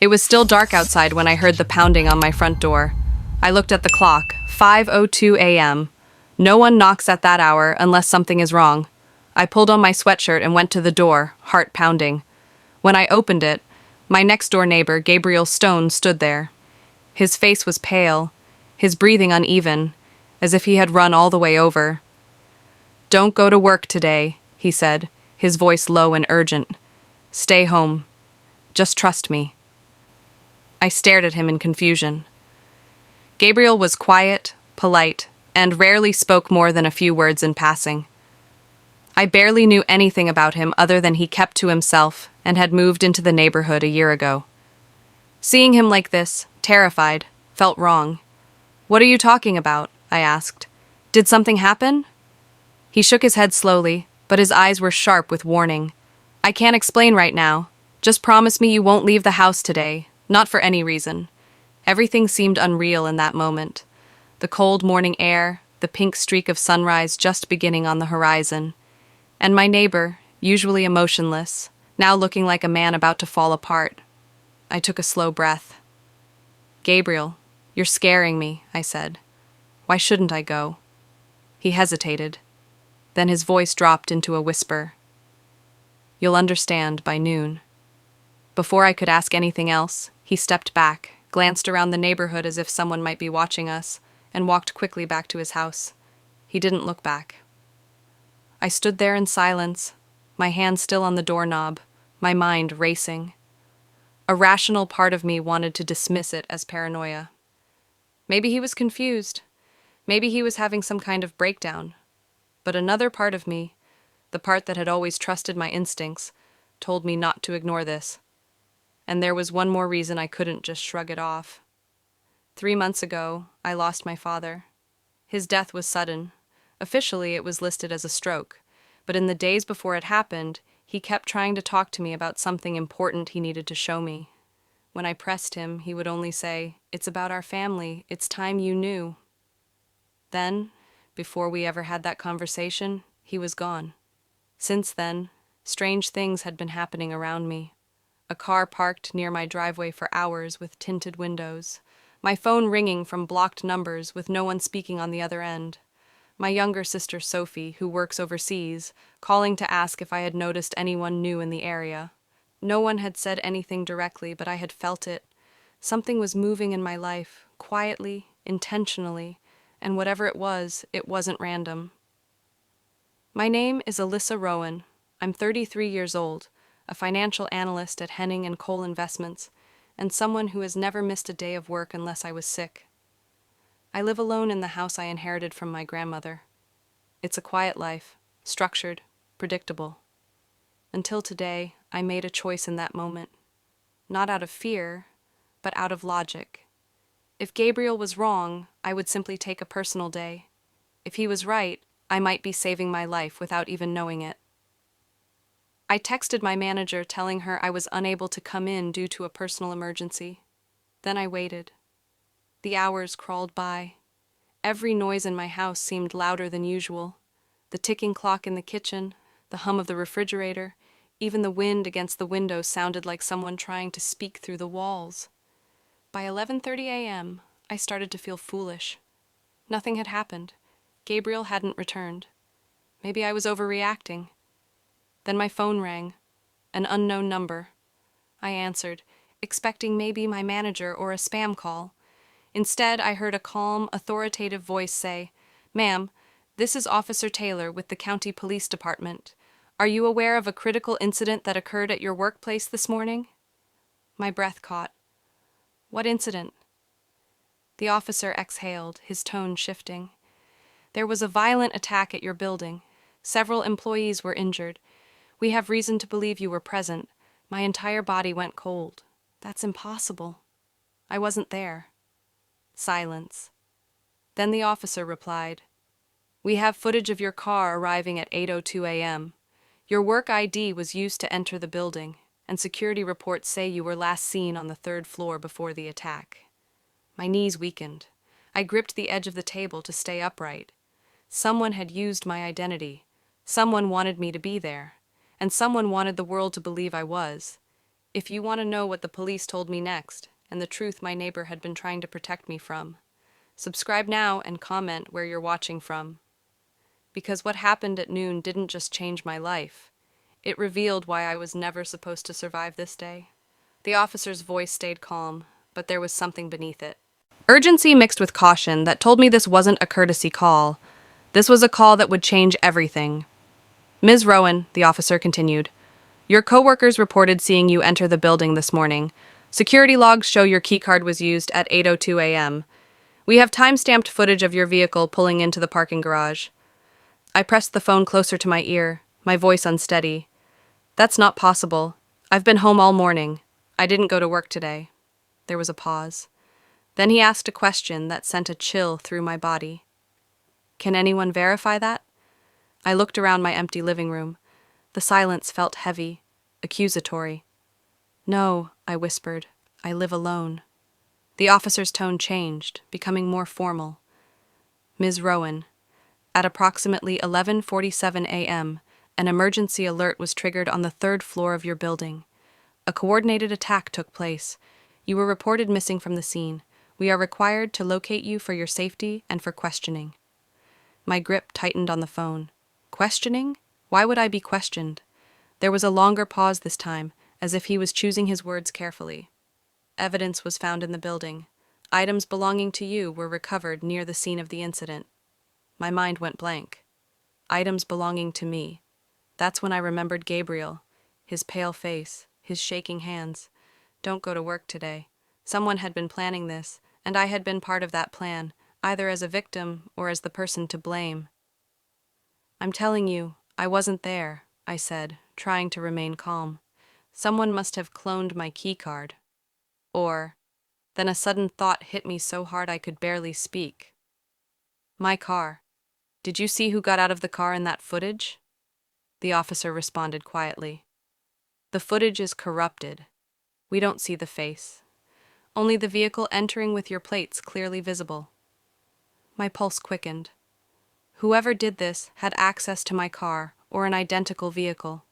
It was still dark outside when I heard the pounding on my front door. I looked at the clock, 5:02 a.m. No one knocks at that hour unless something is wrong. I pulled on my sweatshirt and went to the door, heart pounding. When I opened it, my next-door neighbor, Gabriel Stone, stood there. His face was pale, his breathing uneven, as if he had run all the way over. "Don't go to work today," he said, his voice low and urgent. "Stay home. Just trust me." I stared at him in confusion. Gabriel was quiet, polite, and rarely spoke more than a few words in passing. I barely knew anything about him other than he kept to himself and had moved into the neighborhood a year ago. Seeing him like this, terrified, felt wrong. "What are you talking about?" I asked. "Did something happen?" He shook his head slowly, but his eyes were sharp with warning. "I can't explain right now. Just promise me you won't leave the house today, not for any reason." Everything seemed unreal in that moment. The cold morning air, the pink streak of sunrise just beginning on the horizon, and my neighbor, usually emotionless, now looking like a man about to fall apart. I took a slow breath. "Gabriel, you're scaring me," I said. "Why shouldn't I go?" He hesitated. Then his voice dropped into a whisper. "You'll understand by noon." Before I could ask anything else, he stepped back, glanced around the neighborhood as if someone might be watching us, and walked quickly back to his house. He didn't look back. I stood there in silence, my hand still on the doorknob, my mind racing. A rational part of me wanted to dismiss it as paranoia. Maybe he was confused. Maybe he was having some kind of breakdown. But another part of me, the part that had always trusted my instincts, told me not to ignore this. And there was one more reason I couldn't just shrug it off. 3 months ago, I lost my father. His death was sudden. Officially, it was listed as a stroke, but in the days before it happened, he kept trying to talk to me about something important he needed to show me. When I pressed him, he would only say, "It's about our family. It's time you knew." Then, before we ever had that conversation, he was gone. Since then, strange things had been happening around me. A car parked near my driveway for hours with tinted windows. My phone ringing from blocked numbers with no one speaking on the other end. My younger sister Sophie, who works overseas, calling to ask if I had noticed anyone new in the area. No one had said anything directly, but I had felt it. Something was moving in my life, quietly, intentionally, and whatever it wasn't random. My name is Alyssa Rowan. I'm 33 years old, a financial analyst at Henning and Cole Investments, and someone who has never missed a day of work unless I was sick. I live alone in the house I inherited from my grandmother. It's a quiet life, structured, predictable. Until today, I made a choice in that moment. Not out of fear, but out of logic. If Gabriel was wrong, I would simply take a personal day. If he was right, I might be saving my life without even knowing it. I texted my manager telling her I was unable to come in due to a personal emergency. Then I waited. The hours crawled by. Every noise in my house seemed louder than usual. The ticking clock in the kitchen, the hum of the refrigerator, even the wind against the window sounded like someone trying to speak through the walls. By 11:30 a.m., I started to feel foolish. Nothing had happened. Gabriel hadn't returned. Maybe I was overreacting. Then my phone rang. An unknown number. I answered, expecting maybe my manager or a spam call. Instead, I heard a calm, authoritative voice say, "Ma'am, this is Officer Taylor with the County Police Department. Are you aware of a critical incident that occurred at your workplace this morning?" My breath caught. "What incident?" The officer exhaled, his tone shifting. "There was a violent attack at your building. Several employees were injured. We have reason to believe you were present. My entire body went cold." "That's impossible." "I wasn't there." Silence. Then the officer replied, "We have footage of your car arriving at 8:02 a.m. Your work ID was used to enter the building, and security reports say you were last seen on the 3rd floor before the attack." My knees weakened. I gripped the edge of the table to stay upright. Someone had used my identity. Someone wanted me to be there. And someone wanted the world to believe I was. If you want to know what the police told me next, and the truth my neighbor had been trying to protect me from, subscribe now and comment where you're watching from. Because what happened at noon didn't just change my life. It revealed why I was never supposed to survive this day. The officer's voice stayed calm, but there was something beneath it. Urgency mixed with caution that told me this wasn't a courtesy call. This was a call that would change everything. Ms. Rowan, the officer continued, your coworkers reported seeing you enter the building this morning. Security logs show your keycard was used at 8:02 a.m. We have time-stamped footage of your vehicle pulling into the parking garage. I pressed the phone closer to my ear, my voice unsteady. That's not possible. I've been home all morning. I didn't go to work today. There was a pause. Then he asked a question that sent a chill through my body. Can anyone verify that? I looked around my empty living room. The silence felt heavy, accusatory. No, I whispered. I live alone. The officer's tone changed, becoming more formal. Ms. Rowan, at approximately 11:47 a.m., an emergency alert was triggered on the third floor of your building. A coordinated attack took place. You were reported missing from the scene. We are required to locate you for your safety and for questioning. My grip tightened on the phone. Questioning? Why would I be questioned? There was a longer pause this time, as if he was choosing his words carefully. Evidence was found in the building. Items belonging to you were recovered near the scene of the incident. My mind went blank. Items belonging to me. That's when I remembered Gabriel, his pale face, his shaking hands. Don't go to work today. Someone had been planning this, and I had been part of that plan, either as a victim or as the person to blame. I'm telling you, I wasn't there, I said, trying to remain calm. Someone must have cloned my keycard. Or, then a sudden thought hit me so hard I could barely speak. My car. Did you see who got out of the car in that footage? The officer responded quietly. The footage is corrupted. We don't see the face. Only the vehicle entering with your plates clearly visible. My pulse quickened. Whoever did this had access to my car or an identical vehicle.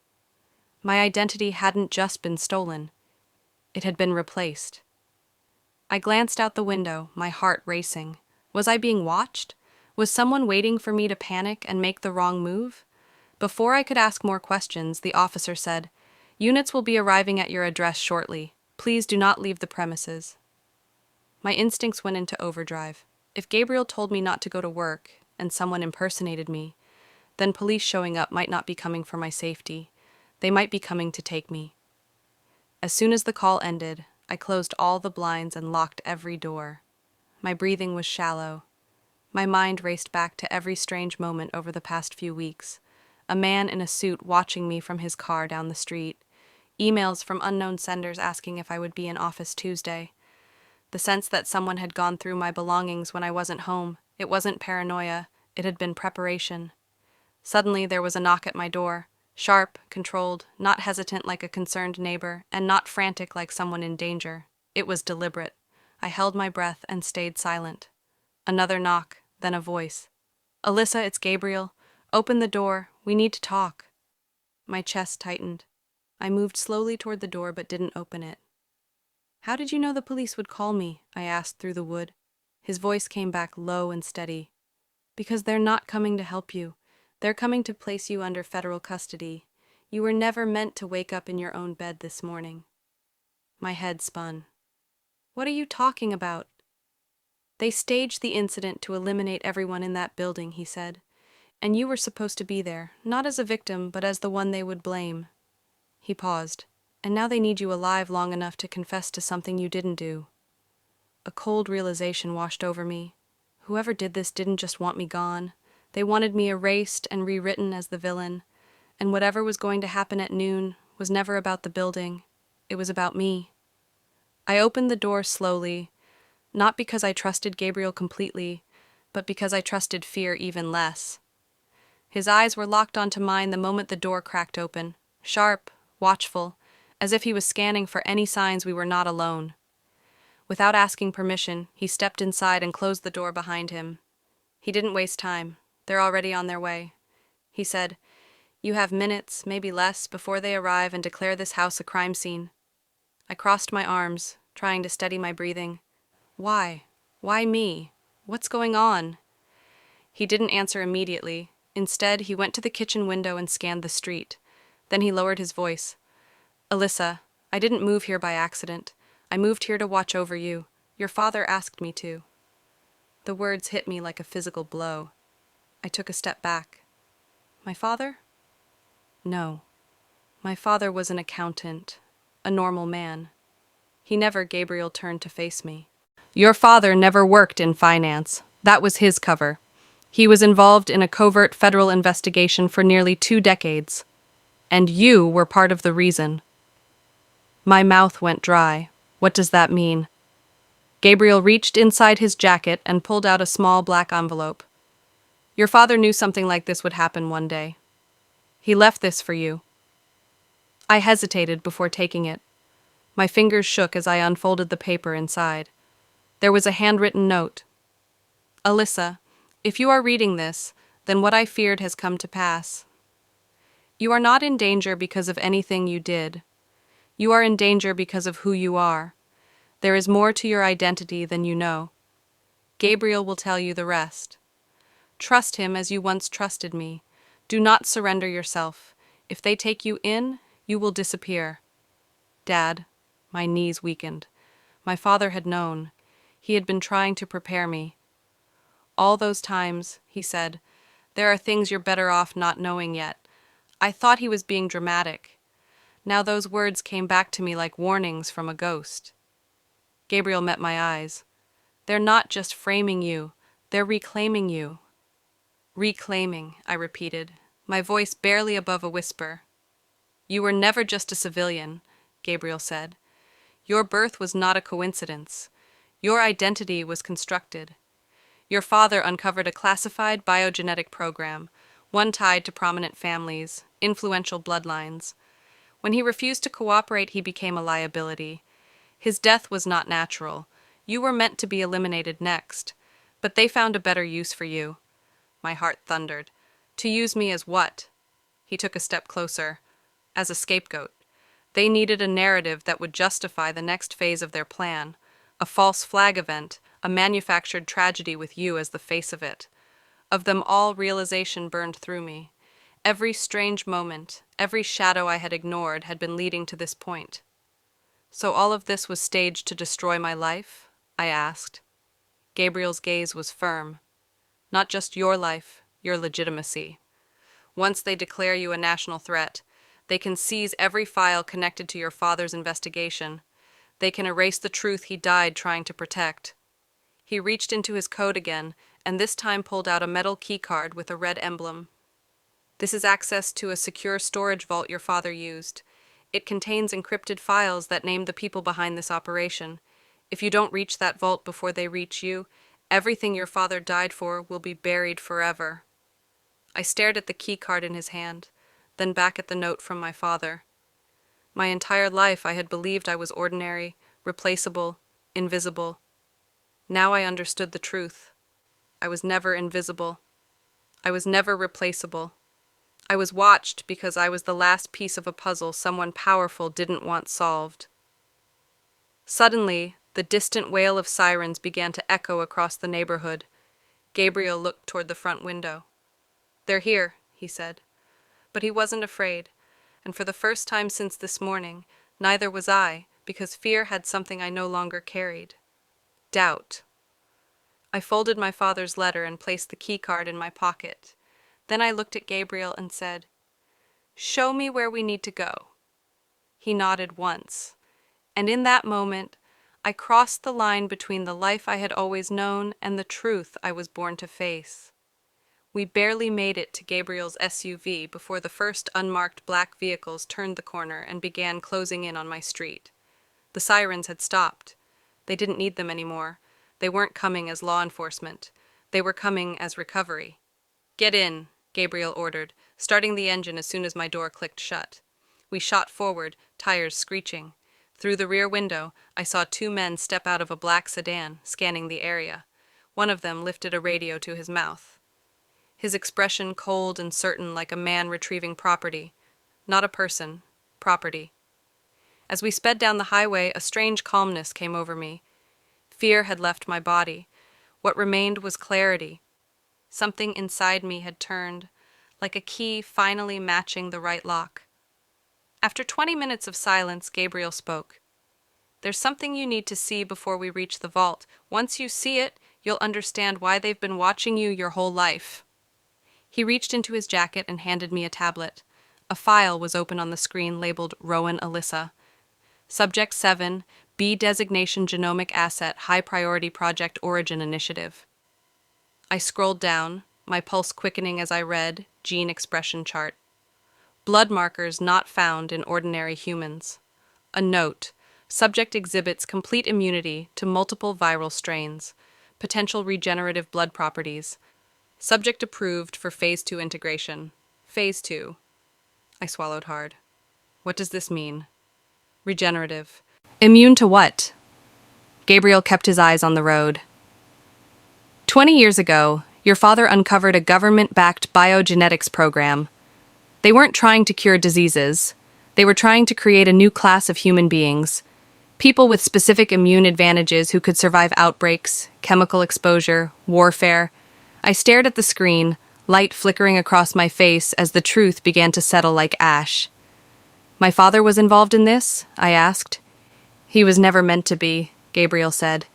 My identity hadn't just been stolen. It had been replaced. I glanced out the window, my heart racing. Was I being watched? Was someone waiting for me to panic and make the wrong move? Before I could ask more questions, the officer said, Units will be arriving at your address shortly. Please do not leave the premises. My instincts went into overdrive. If Gabriel told me not to go to work, and someone impersonated me, then police showing up might not be coming for my safety. They might be coming to take me. As soon as the call ended, I closed all the blinds and locked every door. My breathing was shallow. My mind raced back to every strange moment over the past few weeks. A man in a suit watching me from his car down the street. Emails from unknown senders asking if I would be in office Tuesday. The sense that someone had gone through my belongings when I wasn't home. It wasn't paranoia. It had been preparation. Suddenly there was a knock at my door. Sharp, controlled, not hesitant like a concerned neighbor, and not frantic like someone in danger. It was deliberate. I held my breath and stayed silent. Another knock, then a voice. Alyssa, it's Gabriel. Open the door. We need to talk. My chest tightened. I moved slowly toward the door but didn't open it. How did you know the police would call me? I asked through the wood. His voice came back low and steady. Because they're not coming to help you. They're coming to place you under federal custody. You were never meant to wake up in your own bed this morning. My head spun. What are you talking about? They staged the incident to eliminate everyone in that building, he said. And you were supposed to be there, not as a victim, but as the one they would blame. He paused. And now they need you alive long enough to confess to something you didn't do. A cold realization washed over me. Whoever did this didn't just want me gone. They wanted me erased and rewritten as the villain. And whatever was going to happen at noon was never about the building. It was about me. I opened the door slowly, not because I trusted Gabriel completely, but because I trusted fear even less. His eyes were locked onto mine the moment the door cracked open, sharp, watchful, as if he was scanning for any signs we were not alone. Without asking permission, he stepped inside and closed the door behind him. He didn't waste time. They're already on their way. He said, You have minutes, maybe less, before they arrive and declare this house a crime scene. I crossed my arms, trying to steady my breathing. Why? Why me? What's going on? He didn't answer immediately. Instead, he went to the kitchen window and scanned the street. Then he lowered his voice. Alyssa, I didn't move here by accident. I moved here to watch over you. Your father asked me to. The words hit me like a physical blow. I took a step back. My father? No. My father was an accountant, a normal man. Gabriel turned to face me. Your father never worked in finance. That was his cover. He was involved in a covert federal investigation for nearly 2 decades. And you were part of the reason. My mouth went dry. What does that mean? Gabriel reached inside his jacket and pulled out a small black envelope. Your father knew something like this would happen one day. He left this for you. I hesitated before taking it. My fingers shook as I unfolded the paper inside. There was a handwritten note. Alyssa, if you are reading this, then what I feared has come to pass. You are not in danger because of anything you did. You are in danger because of who you are. There is more to your identity than you know. Gabriel will tell you the rest. Trust him as you once trusted me. Do not surrender yourself. If they take you in, you will disappear. Dad, my knees weakened. My father had known. He had been trying to prepare me. All those times, he said, there are things you're better off not knowing yet. I thought he was being dramatic. Now those words came back to me like warnings from a ghost. Gabriel met my eyes. They're not just framing you, they're reclaiming you. Reclaiming, I repeated, my voice barely above a whisper. You were never just a civilian, Gabriel said. Your birth was not a coincidence. Your identity was constructed. Your father uncovered a classified biogenetic program, one tied to prominent families, influential bloodlines. When he refused to cooperate, he became a liability. His death was not natural. You were meant to be eliminated next. But they found a better use for you. My heart thundered. To use me as what? He took a step closer. As a scapegoat. They needed a narrative that would justify the next phase of their plan. A false flag event, a manufactured tragedy with you as the face of it. Of them all, realization burned through me. Every strange moment, every shadow I had ignored had been leading to this point. So all of this was staged to destroy my life? I asked. Gabriel's gaze was firm. Not just your life, your legitimacy. Once they declare you a national threat, they can seize every file connected to your father's investigation. They can erase the truth he died trying to protect. He reached into his coat again, and this time pulled out a metal keycard with a red emblem. This is access to a secure storage vault your father used. It contains encrypted files that name the people behind this operation. If you don't reach that vault before they reach you, everything your father died for will be buried forever. I stared at the keycard in his hand, then back at the note from my father. My entire life I had believed I was ordinary, replaceable, invisible. Now I understood the truth. I was never invisible. I was never replaceable. I was watched because I was the last piece of a puzzle someone powerful didn't want solved. Suddenly, the distant wail of sirens began to echo across the neighborhood. Gabriel looked toward the front window. They're here, he said. But he wasn't afraid, and for the first time since this morning, neither was I, because fear had something I no longer carried. Doubt. I folded my father's letter and placed the keycard in my pocket. Then I looked at Gabriel and said, "Show me where we need to go." He nodded once, and in that moment, I crossed the line between the life I had always known and the truth I was born to face. We barely made it to Gabriel's SUV before the first unmarked black vehicles turned the corner and began closing in on my street. The sirens had stopped. They didn't need them anymore. They weren't coming as law enforcement. They were coming as recovery. "Get in," Gabriel ordered, starting the engine as soon as my door clicked shut. We shot forward, tires screeching. Through the rear window, I saw 2 men step out of a black sedan, scanning the area. One of them lifted a radio to his mouth. His expression cold and certain like a man retrieving property. Not a person, property. As we sped down the highway, a strange calmness came over me. Fear had left my body. What remained was clarity. Something inside me had turned, like a key finally matching the right lock. After 20 minutes of silence, Gabriel spoke. "There's something you need to see before we reach the vault. Once you see it, you'll understand why they've been watching you your whole life." He reached into his jacket and handed me a tablet. A file was open on the screen labeled Rowan Alyssa. Subject 7, B Designation Genomic Asset High Priority Project Origin Initiative. I scrolled down, my pulse quickening as I read Gene Expression Chart. Blood markers not found in ordinary humans. A note. Subject exhibits complete immunity to multiple viral strains. Potential regenerative blood properties. Subject approved for Phase 2 integration. Phase 2. I swallowed hard. What does this mean? Regenerative. Immune to what? Gabriel kept his eyes on the road. 20 years ago, your father uncovered a government-backed biogenetics program. They weren't trying to cure diseases. They were trying to create a new class of human beings. People with specific immune advantages who could survive outbreaks, chemical exposure, warfare. I stared at the screen, light flickering across my face as the truth began to settle like ash. "My father was involved in this?" I asked. "He was never meant to be," Gabriel said.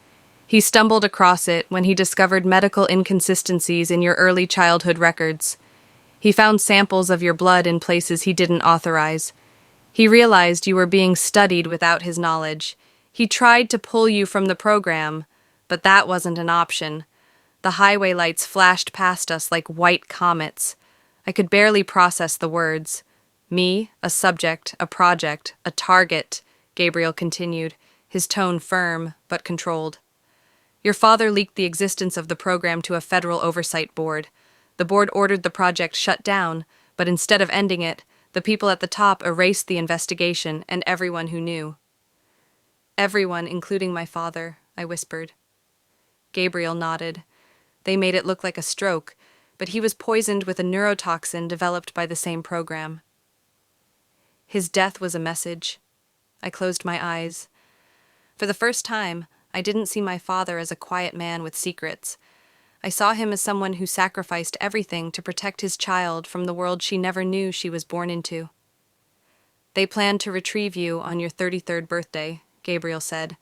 "He stumbled across it when he discovered medical inconsistencies in your early childhood records. He found samples of your blood in places he didn't authorize. He realized you were being studied without his knowledge. He tried to pull you from the program, but that wasn't an option. The highway lights flashed past us like white comets. I could barely process the words. Me, a subject, a project, a target," Gabriel continued, his tone firm but controlled. "Your father leaked the existence of the program to a federal oversight board. The board ordered the project shut down, but instead of ending it, the people at the top erased the investigation and everyone who knew." "Everyone, including my father," I whispered. Gabriel nodded. "They made it look like a stroke, but he was poisoned with a neurotoxin developed by the same program." His death was a message. I closed my eyes. For the first time, I didn't see my father as a quiet man with secrets. I saw him as someone who sacrificed everything to protect his child from the world she never knew she was born into. "They planned to retrieve you on your 33rd birthday," Gabriel said.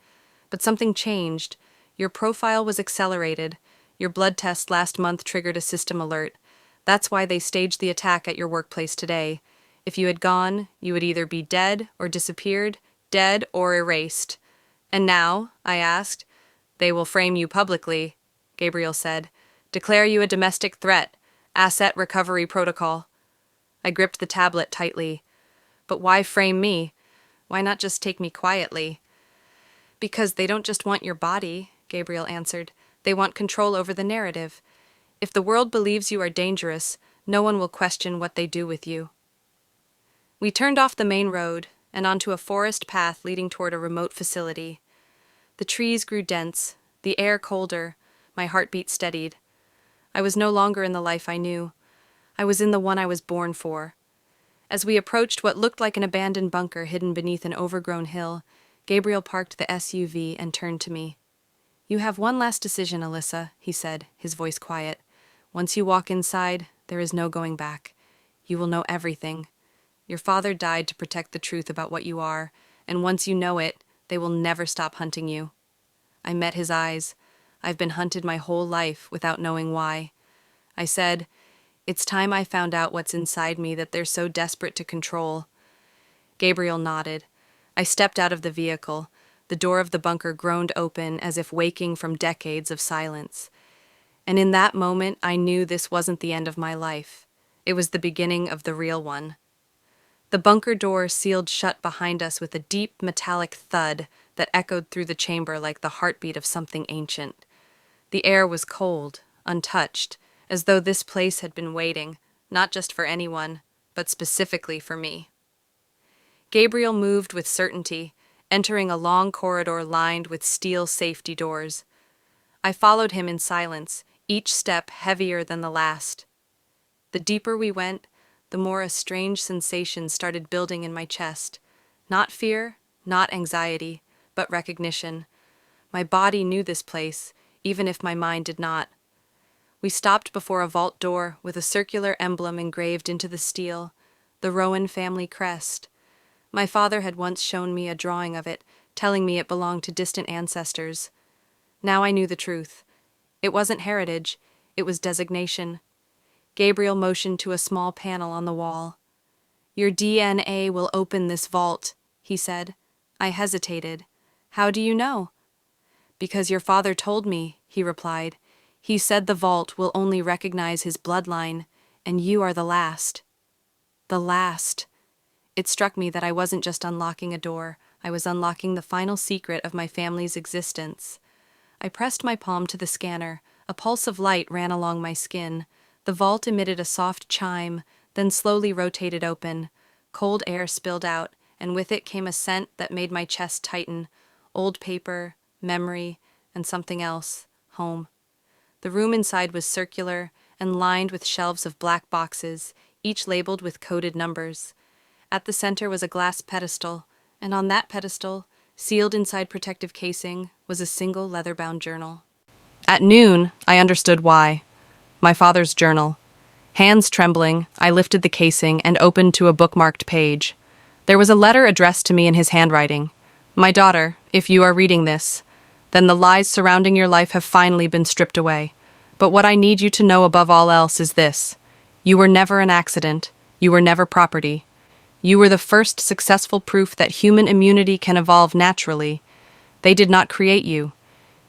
"But something changed. Your profile was accelerated. Your blood test last month triggered a system alert. That's why they staged the attack at your workplace today. If you had gone, you would either be dead or disappeared, dead or erased." "And now," I asked. "They will frame you publicly," Gabriel said. "Declare you a domestic threat. Asset recovery protocol." I gripped the tablet tightly. "But why frame me? Why not just take me quietly?" "Because they don't just want your body," Gabriel answered. "They want control over the narrative. If the world believes you are dangerous, no one will question what they do with you." We turned off the main road and onto a forest path leading toward a remote facility. The trees grew dense, the air colder, my heartbeat steadied. I was no longer in the life I knew. I was in the one I was born for. As we approached what looked like an abandoned bunker hidden beneath an overgrown hill, Gabriel parked the SUV and turned to me. "You have one last decision, Alyssa," he said, his voice quiet. "Once you walk inside, there is no going back. You will know everything. Your father died to protect the truth about what you are, and once you know it, they will never stop hunting you." I met his eyes. "I've been hunted my whole life without knowing why." I said, "It's time I found out what's inside me that they're so desperate to control." Gabriel nodded. I stepped out of the vehicle. The door of the bunker groaned open as if waking from decades of silence. And in that moment, I knew this wasn't the end of my life. It was the beginning of the real one. The bunker door sealed shut behind us with a deep metallic thud that echoed through the chamber like the heartbeat of something ancient. The air was cold, untouched, as though this place had been waiting, not just for anyone, but specifically for me. Gabriel moved with certainty, entering a long corridor lined with steel safety doors. I followed him in silence, each step heavier than the last. The deeper we went, the more a strange sensation started building in my chest. Not fear, Not anxiety, but recognition. My body knew this place, even if my mind did not. We stopped before a vault door with a circular emblem engraved into the steel, the Rowan family crest. My father had once shown me a drawing of it, telling me it belonged to distant ancestors. Now I knew the truth. It wasn't heritage, it was designation. Gabriel motioned to a small panel on the wall. "Your DNA will open this vault," he said. I hesitated. "How do you know?" "Because your father told me," he replied. "He said the vault will only recognize his bloodline, and you are the last." The last. It struck me that I wasn't just unlocking a door, I was unlocking the final secret of my family's existence. I pressed my palm to the scanner. A pulse of light ran along my skin. The vault emitted a soft chime, then slowly rotated open. Cold air spilled out, and with it came a scent that made my chest tighten. Old paper, memory, and something else. Home. The room inside was circular and lined with shelves of black boxes, each labeled with coded numbers. At the center was a glass pedestal, and on that pedestal, sealed inside protective casing, was a single leather-bound journal. At noon, I understood why. My father's journal. Hands trembling, I lifted the casing and opened to a bookmarked page. There was a letter addressed to me in his handwriting. "My daughter, if you are reading this, then the lies surrounding your life have finally been stripped away. But what I need you to know above all else is this. You were never an accident. You were never property. You were the first successful proof that human immunity can evolve naturally. They did not create you.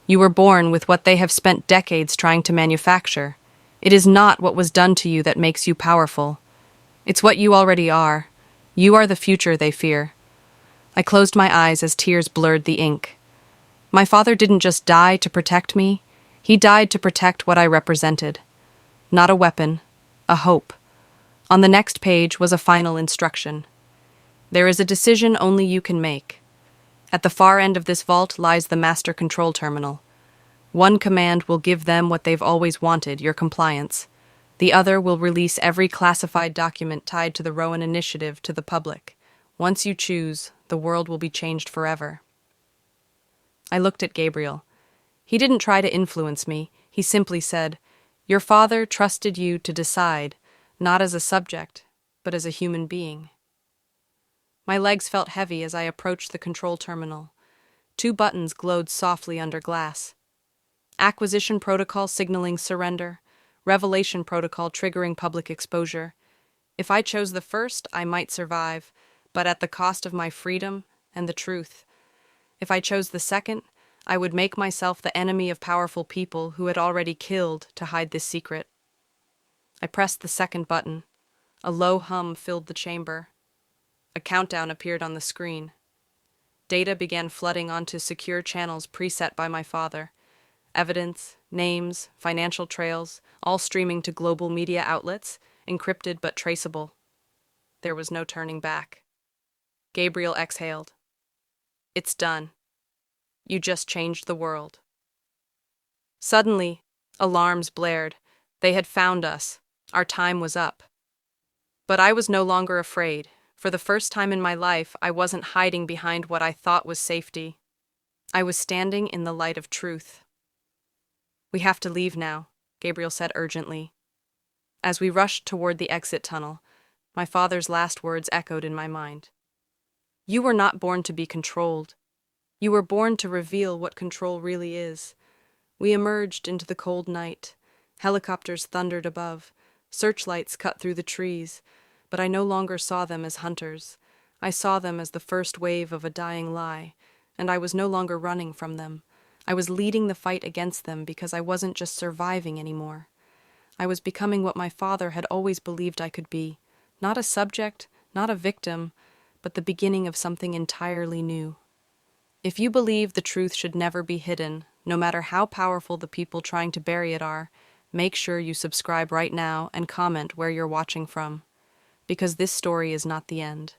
You were born with what they have spent decades trying to manufacture. It is not what was done to you that makes you powerful. It's what you already are. You are the future they fear." I closed my eyes as tears blurred the ink. My father didn't just die to protect me, he died to protect what I represented. Not a weapon, a hope. On the next page was a final instruction. "There is a decision only you can make. At the far end of this vault lies the master control terminal. One command will give them what they've always wanted, your compliance. The other will release every classified document tied to the Rowan Initiative to the public. Once you choose, the world will be changed forever." I looked at Gabriel. He didn't try to influence me. He simply said, "Your father trusted you to decide, not as a subject, but as a human being." My legs felt heavy as I approached the control terminal. 2 buttons glowed softly under glass. Acquisition protocol signaling surrender. Revelation protocol triggering public exposure. If I chose the first, I might survive, but at the cost of my freedom and the truth. If I chose the second, I would make myself the enemy of powerful people who had already killed to hide this secret. I pressed the second button. A low hum filled the chamber. A countdown appeared on the screen. Data began flooding onto secure channels preset by my father. Evidence, names, financial trails, all streaming to global media outlets, encrypted but traceable. There was no turning back. Gabriel exhaled. "It's done. You just changed the world." Suddenly, alarms blared. They had found us. Our time was up. But I was no longer afraid. For the first time in my life, I wasn't hiding behind what I thought was safety. I was standing in the light of truth. "We have to leave now," Gabriel said urgently. As we rushed toward the exit tunnel, my father's last words echoed in my mind. "You were not born to be controlled. You were born to reveal what control really is." We emerged into the cold night. Helicopters thundered above. Searchlights cut through the trees. But I no longer saw them as hunters. I saw them as the first wave of a dying lie, and I was no longer running from them. I was leading the fight against them because I wasn't just surviving anymore. I was becoming what my father had always believed I could be. Not a subject, not a victim, but the beginning of something entirely new. If you believe the truth should never be hidden, no matter how powerful the people trying to bury it are, make sure you subscribe right now and comment where you're watching from. Because this story is not the end.